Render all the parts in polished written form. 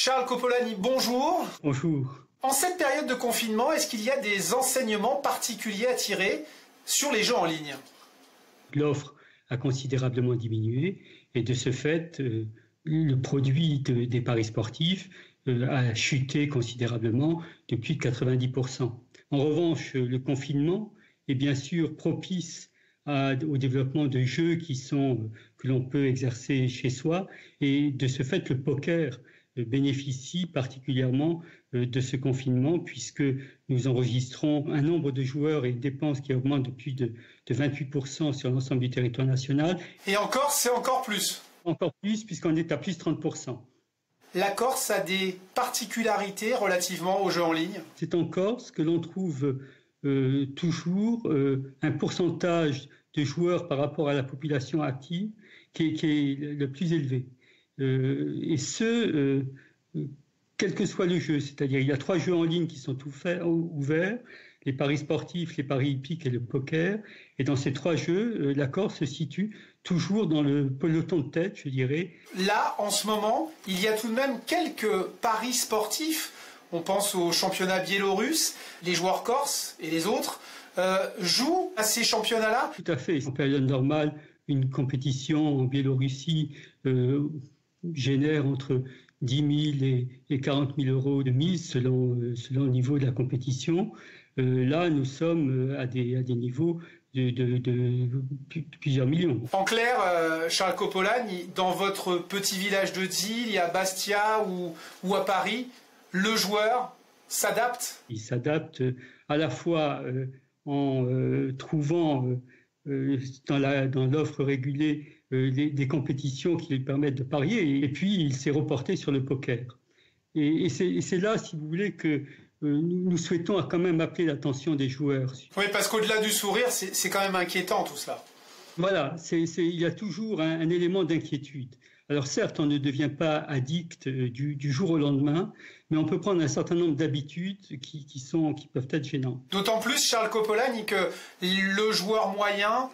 Charles Copolani, bonjour. Bonjour. En cette période de confinement, est-ce qu'il y a des enseignements particuliers à tirer sur les jeux en ligne? L'offre a considérablement diminué et de ce fait, le produit des paris sportifs a chuté considérablement de plus de 90%. En revanche, le confinement est bien sûr propice au développement de jeux que l'on peut exercer chez soi et de ce fait, le poker bénéficie particulièrement de ce confinement puisque nous enregistrons un nombre de joueurs et une dépense qui augmente de plus de 28% sur l'ensemble du territoire national. Et en Corse, c'est encore plus. Encore plus puisqu'on est à plus 30%. La Corse a des particularités relativement aux jeux en ligne. C'est en Corse que l'on trouve toujours un pourcentage de joueurs par rapport à la population active qui est le plus élevé. Et quel que soit le jeu, c'est-à-dire il y a 3 jeux en ligne qui sont ouverts, les paris sportifs, les paris hippiques et le poker. Et dans ces 3 jeux, la Corse se situe toujours dans le peloton de tête, je dirais. Là, en ce moment, il y a tout de même quelques paris sportifs. On pense au championnat biélorusse, les joueurs corses et les autres jouent à ces championnats-là. Tout à fait. En période normale, une compétition en Biélorussie génère entre 10 000 et 40 000 euros de mise selon le niveau de la compétition. Là, nous sommes à des niveaux de plusieurs millions. En clair, Charles Copolani, dans votre petit village de Dille, à Bastia ou à Paris, le joueur s'adapte? Il s'adapte à la fois en trouvant dans l'offre régulée des compétitions qui lui permettent de parier, et puis il s'est reporté sur le poker. Et c'est là, si vous voulez, que nous souhaitons quand même appeler l'attention des joueurs. Oui, parce qu'au-delà du sourire, c'est quand même inquiétant tout cela. Voilà, il y a toujours un élément d'inquiétude. Alors certes, on ne devient pas addict du jour au lendemain, mais on peut prendre un certain nombre d'habitudes qui peuvent être gênantes. D'autant plus, Charles Copolani, que le joueur moyen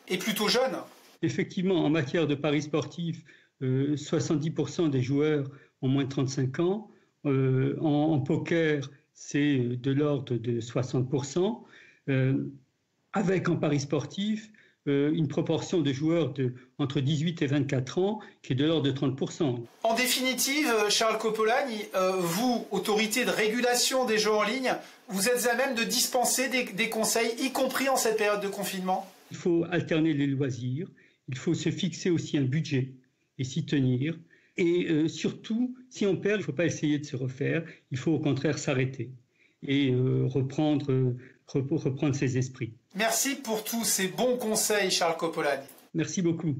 est plutôt jeune. Effectivement, en matière de paris sportifs, 70% des joueurs ont moins de 35 ans. En poker, c'est de l'ordre de 60%. Avec en paris sportif, une proportion de joueurs entre 18 et 24 ans qui est de l'ordre de 30%. En définitive, Charles Copolani, vous, autorité de régulation des jeux en ligne, vous êtes à même de dispenser des conseils, y compris en cette période de confinement? Il faut alterner les loisirs, il faut se fixer aussi un budget et s'y tenir. Et surtout, si on perd, il ne faut pas essayer de se refaire, il faut au contraire s'arrêter et reprendre ses esprits. Merci pour tous ces bons conseils, Charles Copolani. Merci beaucoup.